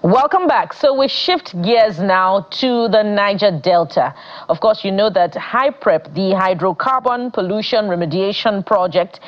Welcome back. So we shift gears now to the Niger Delta. Of course, you know that HYPREP, the Hydrocarbon Pollution Remediation Project,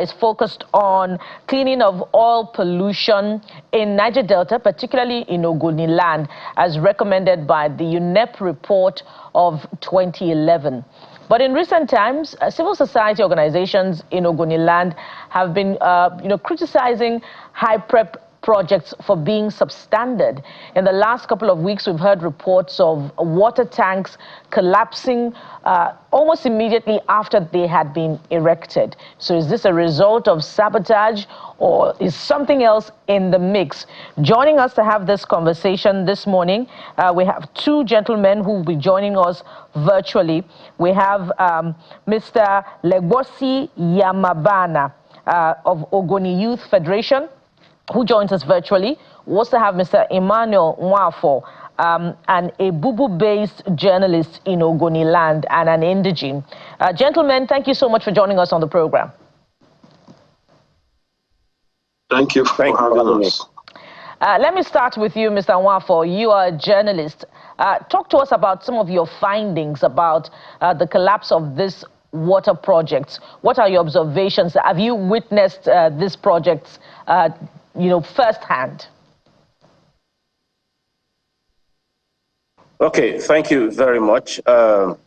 is focused on cleaning of oil pollution in Niger Delta, particularly in Ogoniland, as recommended by the UNEP report of 2011. But in recent times, civil society organizations in Ogoniland have been, criticizing HYPREP projects for being substandard. In the last couple of weeks, we've heard reports of water tanks collapsing almost immediately after they had been erected. So is this a result of sabotage, or is something else in the mix? Joining us to have this conversation this morning, we have two gentlemen who will be joining us virtually. We have Mr. Legbosi Yamabana of Ogoni Youth Federation, who joins us virtually. We also have Mr. Emmanuel Nwafo, an Ebubu-based journalist in Ogoniland and an Indigene. Gentlemen, thank you so much for joining us on the program. Thank you for having us. Let me start with you, Mr. Nwafo. You are a journalist. Talk to us about some of your findings about the collapse of this water projects. What are your observations? Have you witnessed these projects firsthand? Okay, thank you very much. The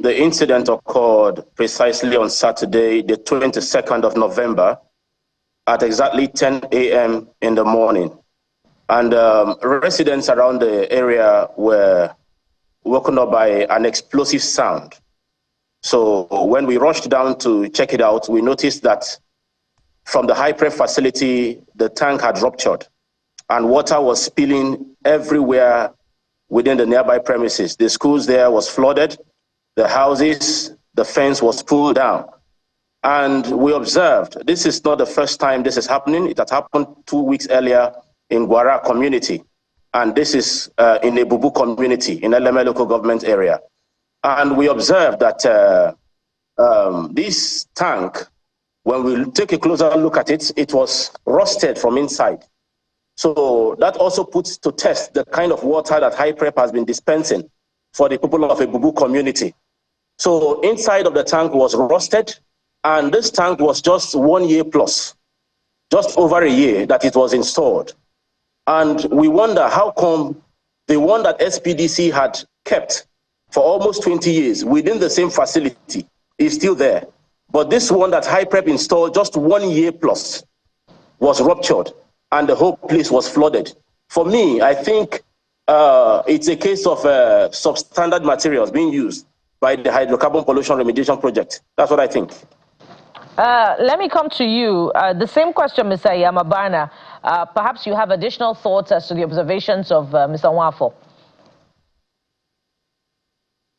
incident occurred precisely on Saturday, the 22nd of November, at exactly 10 a.m. in the morning. And residents around the area were woken up by an explosive sound. So when we rushed down to check it out, we noticed that from the HYPREP facility, the tank had ruptured and water was spilling everywhere within the nearby premises. The schools there was flooded, the houses, the fence was pulled down. And we observed, this is not the first time this is happening. It had happened 2 weeks earlier in Gwara community. And this is in a Bubu community in Eleme local government area. And we observed that this tank, when we take a closer look at it, it was rusted from inside. So that also puts to test the kind of water that HYPREP has been dispensing for the people of a Bubu community. So inside of the tank was rusted, and this tank was just 1 year plus, just over a year that it was installed. And we wonder how come the one that SPDC had kept for almost 20 years within the same facility is still there. But this one that HYPREP installed just 1 year plus was ruptured and the whole place was flooded. For me, I think it's a case of substandard materials being used by the Hydrocarbon Pollution Remediation Project. That's what I think. Let me come to you. The same question, Mr. Yamabana. Perhaps you have additional thoughts as to the observations of Mr. Nwafo.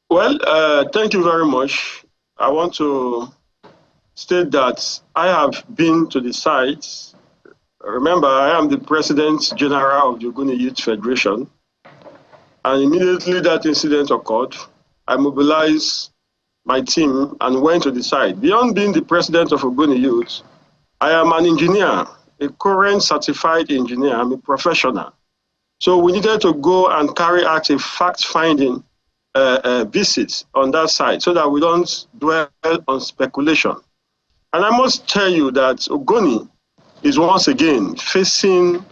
Well, thank you very much. I want to state that I have been to the sites. Remember, I am the President General of the Ogoni Youth Federation. And immediately that incident occurred, I mobilized my team and went to the site. Beyond being the President of Ogoni Youth, I am an engineer, a current certified engineer. I'm a professional. So we needed to go and carry out a fact-finding visit on that site so that we don't dwell on speculation. And I must tell you that Ogoni is once again facing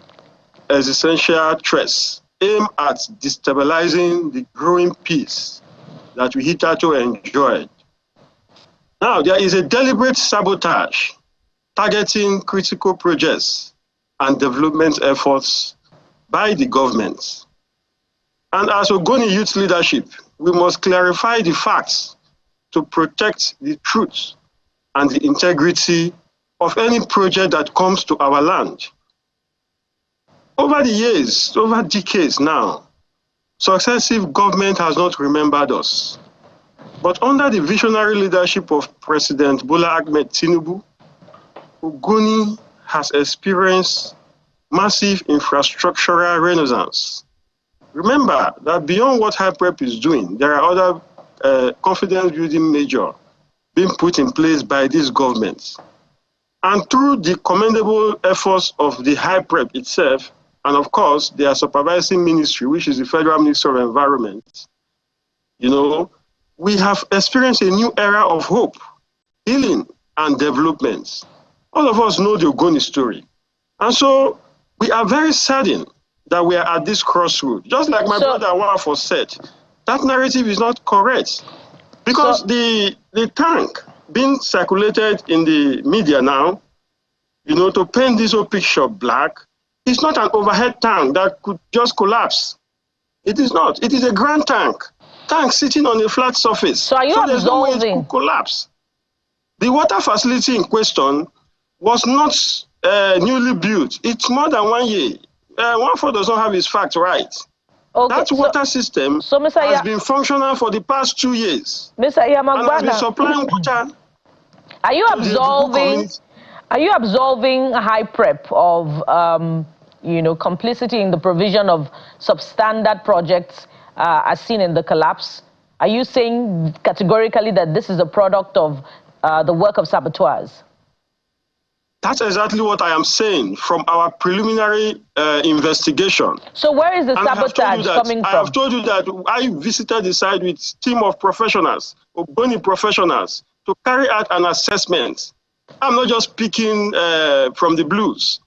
existential threats aimed at destabilizing the growing peace that we hitherto enjoyed. Now, there is a deliberate sabotage targeting critical projects and development efforts by the government. And as Ogoni Youth leadership, we must clarify the facts to protect the truth and the integrity of any project that comes to our land. Over the years, over decades now, successive government has not remembered us. But under the visionary leadership of President Bola Ahmed Tinubu, Ogoni has experienced massive infrastructural renaissance. Remember that beyond what HYPREP is doing, there are other confidence building measures being put in place by this government. And through the commendable efforts of the HYPREP itself and of course, their supervising ministry, which is the Federal Ministry of Environment, you know, we have experienced a new era of hope, healing, and development. All of us know the Ogoni story. And so we are very saddened that we are at this crossroad. Just like my brother Wafo said, that narrative is not correct. Because the tank being circulated in the media now, you know, to paint this whole picture black, it's not an overhead tank that could just collapse. It is not. It is a grand tank. Tank sitting on a flat surface. So are you there's no way it could collapse. The water facility in question was not newly built. It's more than 1 year. Wafo does not have his facts right. Okay, that water system has been functional for the past 2 years. Mr. Yamagbana, and has been supplying water. Are you absolving HYPREP of you know, complicity in the provision of substandard projects as seen in the collapse? Are you saying categorically that this is a product of the work of saboteurs? That's exactly what I am saying from our preliminary investigation. So where is the sabotage coming from? I have told you that I visited the site with a team of professionals, Ogoni professionals, to carry out an assessment. I'm not just speaking from the blues.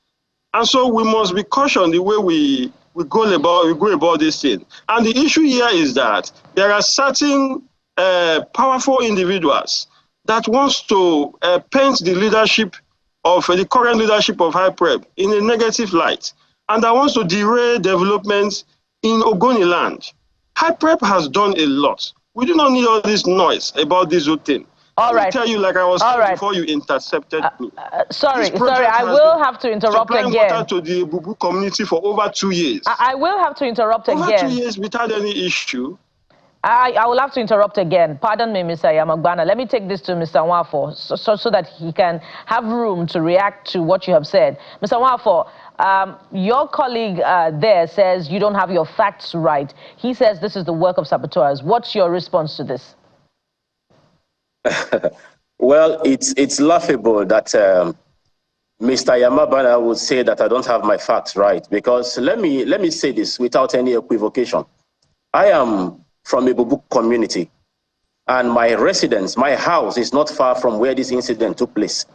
And so we must be cautious the way we go about this thing. And the issue here is that there are certain powerful individuals that wants to paint the leadership of the current leadership of HYPREP in a negative light, and that wants to derail development in Ogoni land. HYPREP has done a lot. We do not need all this noise about this whole thing. All right. Let me tell you, like I was saying before you intercepted me. Sorry, I will have to interrupt again. Water to the Bubu community for over 2 years. I will have to interrupt again. Over 2 years without any issue. I will have to interrupt again. Pardon me, Mr. Yamagbana. Let me take this to Mr. Wafo so that he can have room to react to what you have said. Mr. Wafo, your colleague there says you don't have your facts right. He says this is the work of saboteurs. What's your response to this? Well, it's laughable that Mr. Yamagbana would say that I don't have my facts right, because let me say this without any equivocation. I am from a Bubu community, and my residence, my house is not far from where this incident took place.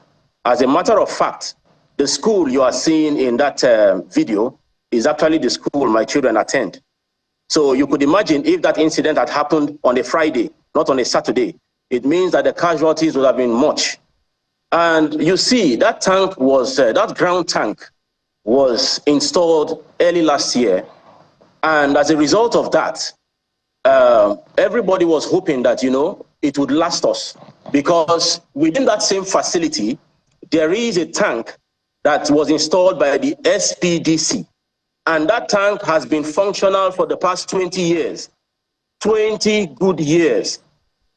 As a matter of fact, the school you are seeing in that video is actually the school my children attend. So you could imagine if that incident had happened on a Friday, not on a Saturday, it means that the casualties would have been much. And you see, that tank was, that ground tank was installed early last year. And as a result of that, everybody was hoping that, you know, it would last us, because within that same facility, there is a tank that was installed by the SPDC. And that tank has been functional for the past 20 years, 20 good years.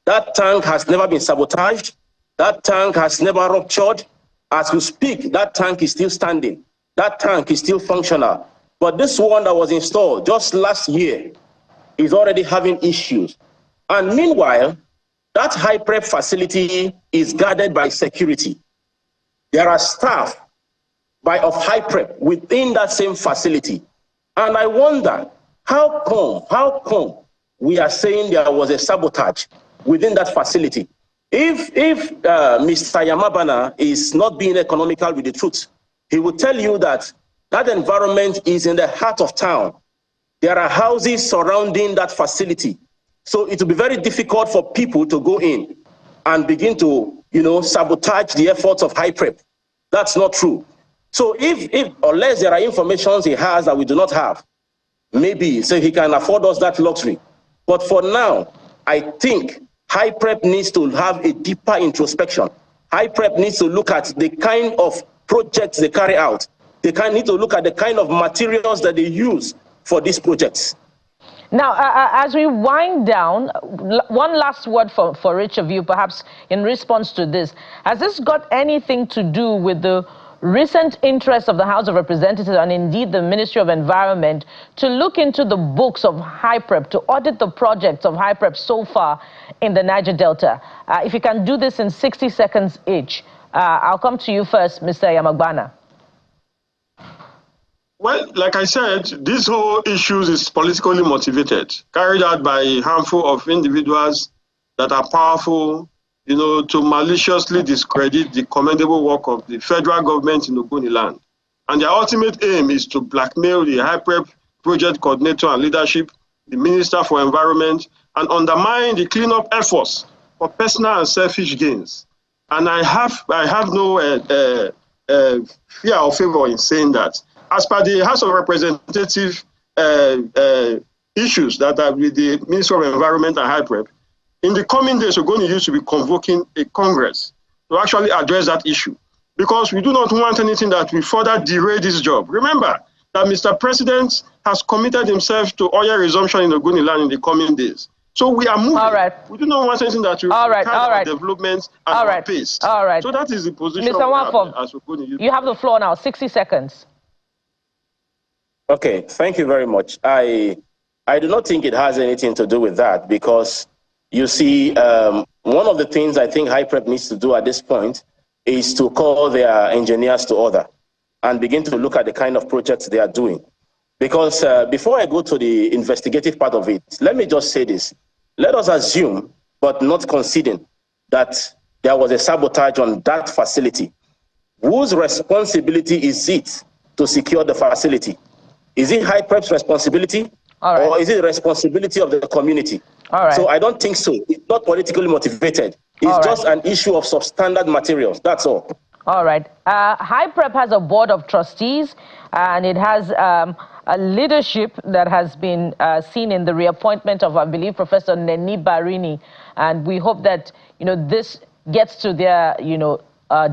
That tank has never been sabotaged. That tank has never ruptured. As we speak, that tank is still standing. That tank is still functional. But this one that was installed just last year is already having issues. And meanwhile, that HYPREP facility is guarded by security. There are staff of HYPREP within that same facility. And I wonder, how come we are saying there was a sabotage within that facility? If Mr. Yamagbana is not being economical with the truth, he will tell you that that environment is in the heart of town. There are houses surrounding that facility. So it will be very difficult for people to go in and begin to, you know, sabotage the efforts of HYPREP. That's not true. So unless there are informations he has that we do not have, maybe so he can afford us that luxury. But for now, I think HYPREP needs to have a deeper introspection. HYPREP needs to look at the kind of projects they carry out. They need to look at the kind of materials that they use for these projects. Now, as we wind down, one last word for each of you, perhaps in response to this. Has this got anything to do with the recent interest of the House of Representatives and indeed the Ministry of Environment to look into the books of HYPREP, to audit the projects of HYPREP so far in the Niger Delta? If you can do this in 60 seconds each, I'll come to you first, Mr. Yamagbana. Well, like I said, this whole issue is politically motivated, carried out by a handful of individuals that are powerful, to maliciously discredit the commendable work of the federal government in Ogoniland. And their ultimate aim is to blackmail the HYPREP project coordinator and leadership, the Minister for Environment, and undermine the cleanup efforts for personal and selfish gains. And I have no fear or favor in saying that. As per the House of Representatives issues that are with the Minister of Environment and HYPREP, in the coming days, we're going to use to be convoking a Congress to actually address that issue, because we do not want anything that will further derail this job. Remember that Mr. President has committed himself to oil resumption in Ogoniland in the coming days. So we are moving. All right. We do not want anything that will retard developments at our pace. All right. So that is the position Mr. Nwafor, as we're going to use. You have the floor now, 60 seconds. Okay, thank you very much. I do not think it has anything to do with that, because you see, one of the things I think HYPREP needs to do at this point is to call their engineers to order and begin to look at the kind of projects they are doing. Because before I go to the investigative part of it, let me just say this. Let us assume, but not conceding, that there was a sabotage on that facility. Whose responsibility is it to secure the facility? Is it HYPREP's responsibility? Or is it the responsibility of the community? So I don't think so. It's not politically motivated. It's just an issue of substandard materials. That's all. All right. HYPREP has a board of trustees, and it has a leadership that has been seen in the reappointment of, I believe, Professor Neni Barini. And we hope that, this gets to their,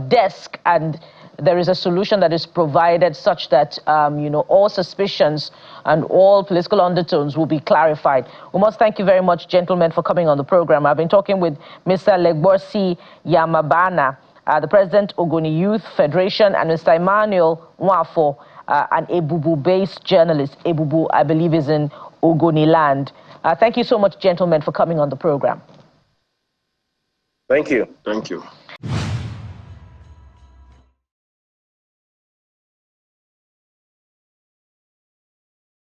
desk, and there is a solution that is provided such that, all suspicions and all political undertones will be clarified. We must thank you very much, gentlemen, for coming on the program. I've been talking with Mr. Legborsi Yamabana, the President, Ogoni Youth Federation, and Mr. Emmanuel Nwafor, an Ebubu-based journalist. Ebubu, I believe, is in Ogoniland. Thank you so much, gentlemen, for coming on the program. Thank you. Thank you.